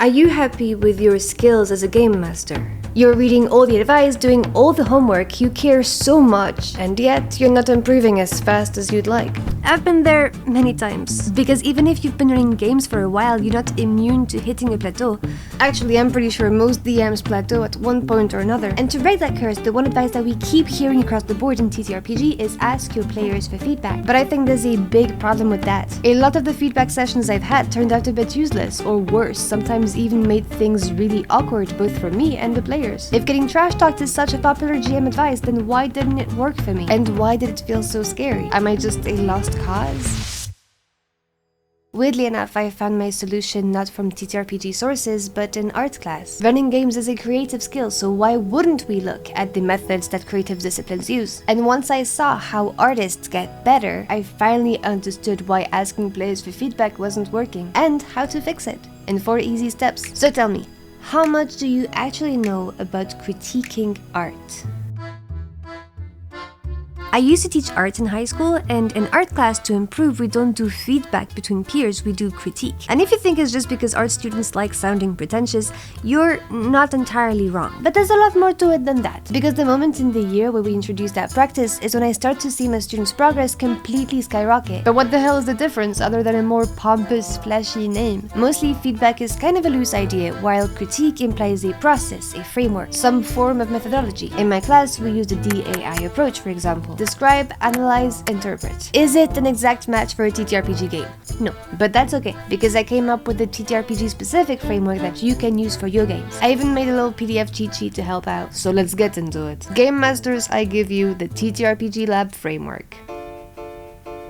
Are you happy with your skills as a game master? You're reading all the advice, doing all the homework, you care so much, and yet you're not improving as fast as you'd like. I've been there many times, because even if you've been running games for a while, you're not immune to hitting a plateau. Actually, I'm pretty sure most DMs plateau at one point or another. And to break that curse, the one advice that we keep hearing across the board in TTRPG is ask your players for feedback. But I think there's a big problem with that. A lot of the feedback sessions I've had turned out a bit useless, or worse, sometimes even made things really awkward both for me and the players. If getting trash talked is such a popular GM advice, then why didn't it work for me? And why did it feel so scary? Am I just a lost cause? Weirdly enough, I found my solution not from TTRPG sources, but in art class. Running games is a creative skill, so why wouldn't we look at the methods that creative disciplines use? And once I saw how artists get better, I finally understood why asking players for feedback wasn't working, and how to fix it, in 4 easy steps. So tell me, how much do you actually know about critiquing art? I used to teach art in high school, and in art class, to improve, we don't do feedback between peers, we do critique. And if you think it's just because art students like sounding pretentious, you're not entirely wrong. But there's a lot more to it than that, because the moment in the year where we introduce that practice is when I start to see my students' progress completely skyrocket. But what the hell is the difference other than a more pompous, flashy name? Mostly feedback is kind of a loose idea, while critique implies a process, a framework, some form of methodology. In my class, we use the DAI approach, for example. Describe, analyze, interpret. Is it an exact match for a TTRPG game? No, but that's okay, because I came up with the TTRPG specific framework that you can use for your games. I even made a little PDF cheat sheet to help out, so let's get into it. Game Masters, I give you the TTRPG Lab framework.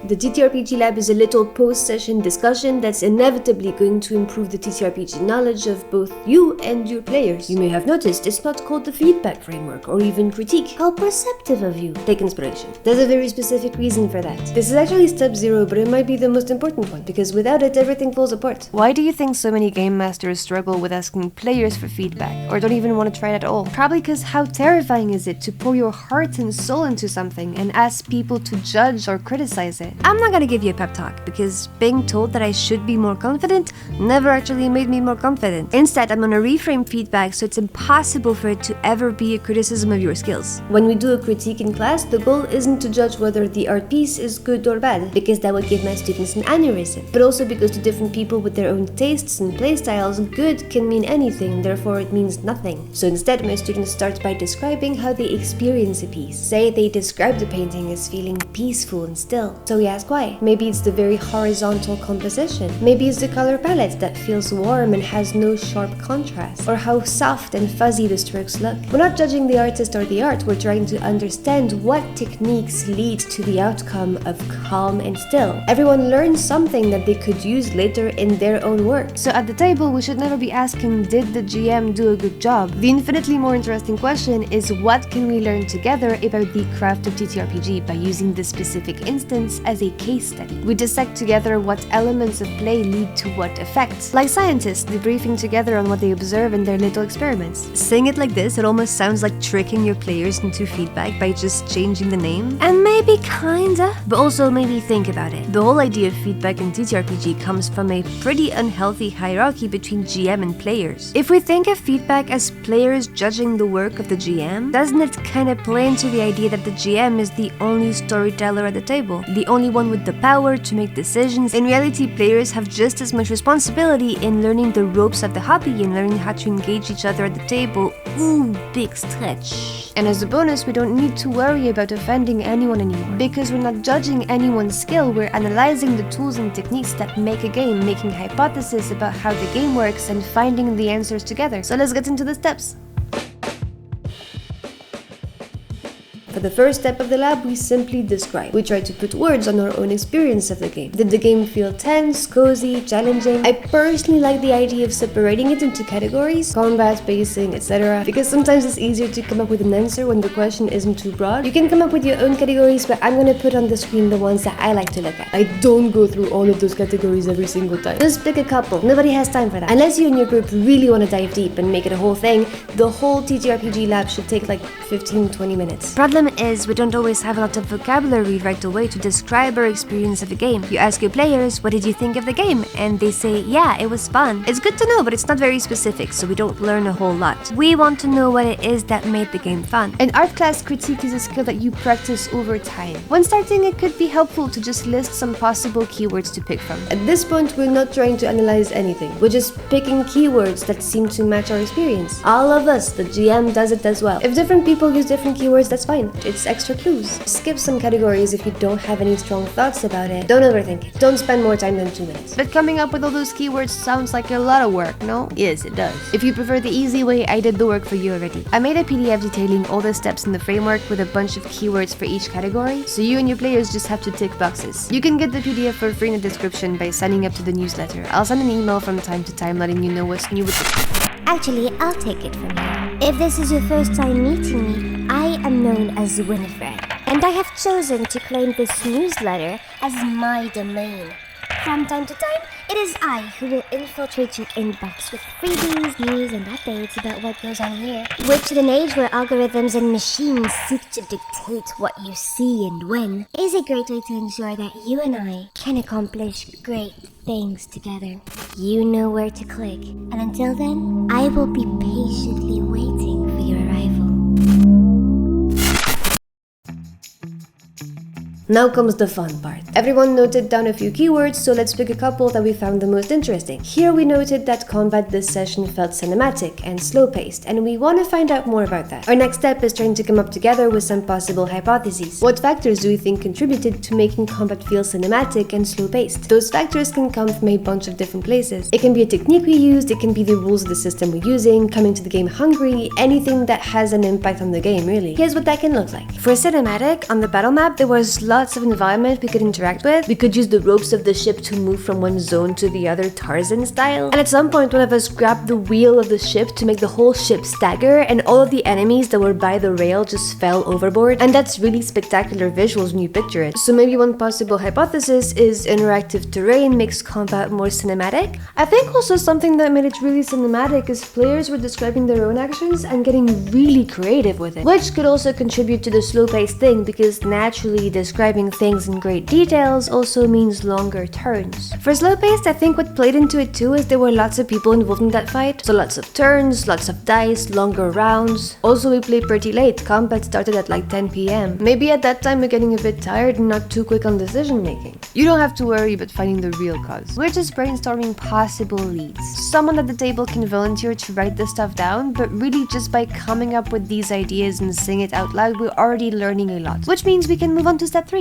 The TTRPG Lab is a little post-session discussion that's inevitably going to improve the TTRPG knowledge of both you and your players. You may have noticed it's not called the feedback framework or even critique. How perceptive of you. Take inspiration. There's a very specific reason for that. This is actually step 0, but it might be the most important one, because without it, everything falls apart. Why do you think so many game masters struggle with asking players for feedback, or don't even want to try it at all? Probably because how terrifying is it to pour your heart and soul into something and ask people to judge or criticize it? I'm not gonna give you a pep talk, because being told that I should be more confident never actually made me more confident. Instead, I'm gonna reframe feedback so it's impossible for it to ever be a criticism of your skills. When we do a critique in class, the goal isn't to judge whether the art piece is good or bad, because that would give my students an aneurysm, but also because to different people with their own tastes and playstyles, good can mean anything, therefore it means nothing. So instead, my students start by describing how they experience a piece. Say they describe the painting as feeling peaceful and still. So we ask why. Maybe it's the very horizontal composition. Maybe it's the color palette that feels warm and has no sharp contrast. Or how soft and fuzzy the strokes look. We're not judging the artist or the art, we're trying to understand what techniques lead to the outcome of calm and still. Everyone learns something that they could use later in their own work. So at the table, we should never be asking, did the GM do a good job? The infinitely more interesting question is, what can we learn together about the craft of TTRPG by using this specific instance as a case study? We dissect together what elements of play lead to what effects, like scientists debriefing together on what they observe in their little experiments. Saying it like this, it almost sounds like tricking your players into feedback by just changing the name. And maybe kinda, but also maybe think about it. The whole idea of feedback in TTRPG comes from a pretty unhealthy hierarchy between GM and players. If we think of feedback as players judging the work of the GM, doesn't it kinda play into the idea that the GM is the only storyteller at the table, the only one with the power to make decisions? In reality, players have just as much responsibility in learning the ropes of the hobby and learning how to engage each other at the table. Ooh, big stretch. And as a bonus, we don't need to worry about offending anyone anymore, because we're not judging anyone's skill, we're analyzing the tools and techniques that make a game, making hypotheses about how the game works and finding the answers together. So let's get into the steps. For the first step of the lab, we simply describe. We try to put words on our own experience of the game. Did the game feel tense, cozy, challenging? I personally like the idea of separating it into categories, combat, pacing, etc. because sometimes it's easier to come up with an answer when the question isn't too broad. You can come up with your own categories, but I'm gonna put on the screen the ones that I like to look at. I don't go through all of those categories every single time. Just pick a couple. Nobody has time for that. Unless you and your group really want to dive deep and make it a whole thing, the whole TTRPG lab should take like 15-20 minutes. Problem problem is we don't always have a lot of vocabulary right away to describe our experience of a game. You ask your players, what did you think of the game? And they say, yeah, it was fun. It's good to know, but it's not very specific, so we don't learn a whole lot. We want to know what it is that made the game fun. An art class critique is a skill that you practice over time. When starting, it could be helpful to just list some possible keywords to pick from. At this point, we're not trying to analyze anything. We're just picking keywords that seem to match our experience. All of us, the GM does it as well. If different people use different keywords, that's fine. It's extra clues. Skip some categories if you don't have any strong thoughts about it. Don't overthink it. Don't spend more time than 2 minutes. But coming up with all those keywords sounds like a lot of work, no? Yes, it does. If you prefer the easy way, I did the work for you already. I made a PDF detailing all the steps in the framework with a bunch of keywords for each category, so you and your players just have to tick boxes. You can get the PDF for free in the description by signing up to the newsletter. I'll send an email from time to time letting you know what's new with the... Actually, I'll take it from you. If this is your first time meeting me, I am known as WINNIFRED, and I have chosen to claim this newsletter as my domain. From time to time, it is I who will infiltrate your inbox with freebies, news, and updates about what goes on here. Which in an age where algorithms and machines seek to dictate what you see and when, is a great way to ensure that you and I can accomplish great things together. You know where to click, and until then, I will be patiently waiting for your arrival. Now comes the fun part. Everyone noted down a few keywords, so let's pick a couple that we found the most interesting. Here we noted that combat this session felt cinematic and slow-paced, and we want to find out more about that. Our next step is trying to come up together with some possible hypotheses. What factors do we think contributed to making combat feel cinematic and slow-paced? Those factors can come from a bunch of different places. It can be a technique we used, it can be the rules of the system we're using, coming to the game hungry, anything that has an impact on the game, really. Here's what that can look like. For cinematic, on the battle map, there was lots of environment we could interact with. We could use the ropes of the ship to move from one zone to the other, Tarzan style. And at some point, one of us grabbed the wheel of the ship to make the whole ship stagger, and all of the enemies that were by the rail just fell overboard. And that's really spectacular visuals when you picture it. So maybe one possible hypothesis is interactive terrain makes combat more cinematic. I think also something that made it really cinematic is players were describing their own actions and getting really creative with it, which could also contribute to the slow-paced thing, because naturally describing things in great details also means longer turns. For slow-paced, I think what played into it too is there were lots of people involved in that fight, so lots of turns, lots of dice, longer rounds. Also, we played pretty late. Combat started at like 10 p.m. Maybe at that time we're getting a bit tired and not too quick on decision making. You don't have to worry about finding the real cause. We're just brainstorming possible leads. Someone at the table can volunteer to write this stuff down, but really just by coming up with these ideas and saying it out loud, we're already learning a lot, which means we can move on to step 3.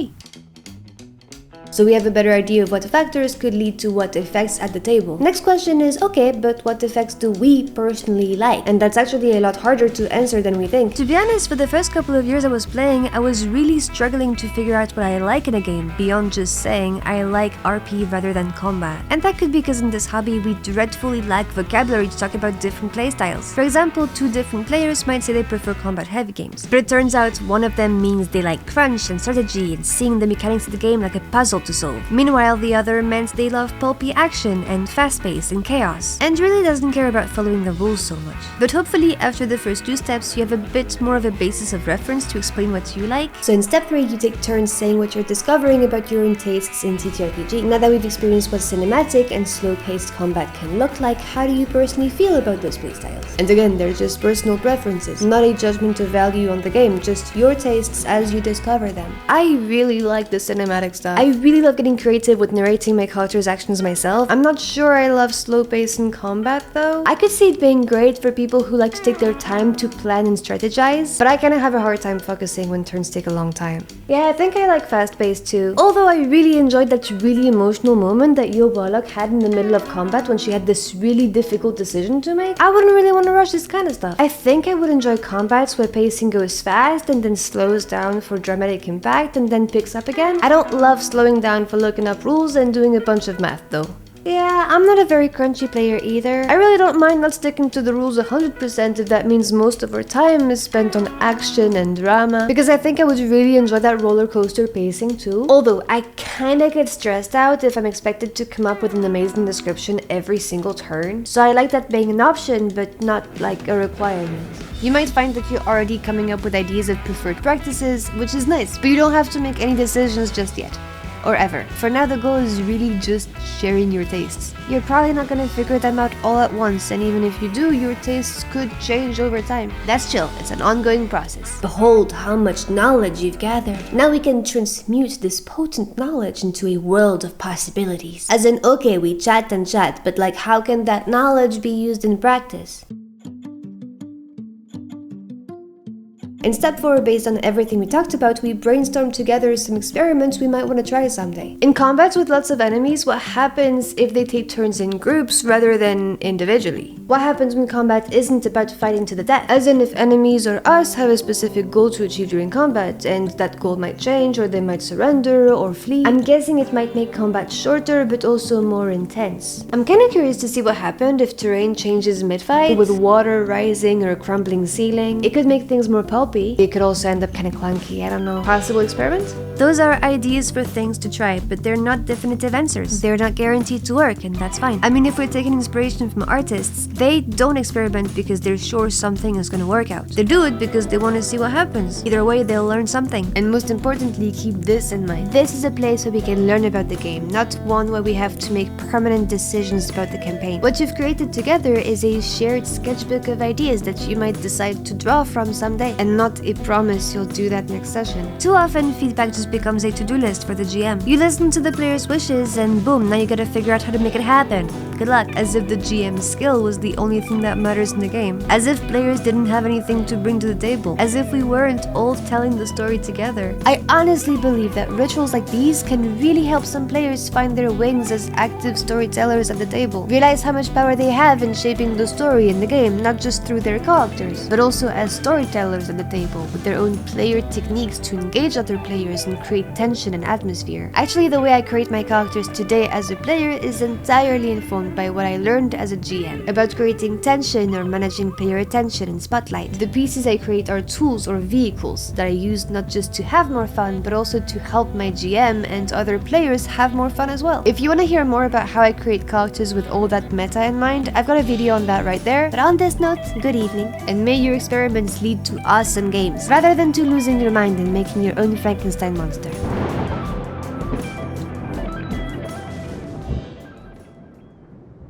So we have a better idea of what factors could lead to what effects at the table. Next question is, okay, but what effects do we personally like? And that's actually a lot harder to answer than we think. To be honest, for the first couple of years I was playing, I was really struggling to figure out what I like in a game, beyond just saying I like RP rather than combat. And that could be because in this hobby we dreadfully lack vocabulary to talk about different playstyles. For example, 2 different players might say they prefer combat-heavy games, but it turns out one of them means they like crunch and strategy and seeing the mechanics of the game like a puzzle to solve. Meanwhile, the other meant they love pulpy action and fast pace and chaos, and really doesn't care about following the rules so much. But hopefully, after the first 2 steps, you have a bit more of a basis of reference to explain what you like. So in step 3, you take turns saying what you're discovering about your own tastes in TTRPG. Now that we've experienced what cinematic and slow-paced combat can look like, how do you personally feel about those playstyles? And again, they're just personal preferences, not a judgment of value on the game, just your tastes as you discover them. I really like the cinematic stuff. I really love getting creative with narrating my character's actions myself. I'm not sure I love slow pace in combat though. I could see it being great for people who like to take their time to plan and strategize, but I kinda have a hard time focusing when turns take a long time. Yeah, I think I like fast pace too. Although I really enjoyed that really emotional moment that Yo Bollock had in the middle of combat when she had this really difficult decision to make. I wouldn't really want to rush this kind of stuff. I think I would enjoy combats where pacing goes fast and then slows down for dramatic impact and then picks up again. I don't love slowing down for looking up rules and doing a bunch of math though. Yeah, I'm not a very crunchy player either. I really don't mind not sticking to the rules 100% if that means most of our time is spent on action and drama, because I think I would really enjoy that roller coaster pacing too. Although I kinda get stressed out if I'm expected to come up with an amazing description every single turn, so I like that being an option but not like a requirement. You might find that you're already coming up with ideas of preferred practices, which is nice, but you don't have to make any decisions just yet. Or ever. For now, the goal is really just sharing your tastes. You're probably not gonna figure them out all at once, and even if you do, your tastes could change over time. That's chill, it's an ongoing process. Behold how much knowledge you've gathered. Now we can transmute this potent knowledge into a world of possibilities. As in, okay, we chat and chat, but like, how can that knowledge be used in practice? In step 4, based on everything we talked about, we brainstorm together some experiments we might want to try someday. In combats with lots of enemies, what happens if they take turns in groups rather than individually? What happens when combat isn't about fighting to the death? As in, if enemies or us have a specific goal to achieve during combat, and that goal might change, or they might surrender or flee, I'm guessing it might make combat shorter but also more intense. I'm kinda curious to see what happened if terrain changes mid-fight, with water rising or a crumbling ceiling. It could make things more pulpy. It could also end up kinda clunky, I don't know. Possible experiment? Those are ideas for things to try, but they're not definitive answers. They're not guaranteed to work, and that's fine. I mean, if we're taking inspiration from artists, they don't experiment because they're sure something is gonna work out. They do it because they want to see what happens. Either way, they'll learn something. And most importantly, keep this in mind. This is a place where we can learn about the game, not one where we have to make permanent decisions about the campaign. What you've created together is a shared sketchbook of ideas that you might decide to draw from someday, and not a promise you'll do that next session. Too often, feedback just becomes a to-do list for the GM. You listen to the player's wishes and boom, now you gotta figure out how to make it happen. Good luck. As if the GM's skill was the only thing that matters in the game. As if players didn't have anything to bring to the table. As if we weren't all telling the story together. I honestly believe that rituals like these can really help some players find their wings as active storytellers at the table. Realize how much power they have in shaping the story in the game, not just through their characters, but also as storytellers at the table, with their own player techniques to engage other players and create tension and atmosphere. Actually, the way I create my characters today as a player is entirely informed by what I learned as a GM about creating tension or managing player attention and spotlight. The pieces I create are tools or vehicles that I use not just to have more fun, but also to help my GM and other players have more fun as well. If you want to hear more about how I create characters with all that meta in mind, I've got a video on that right there. But on this note, good evening, and may your experiments lead to awesome games, rather than to losing your mind and making your own Frankenstein monster.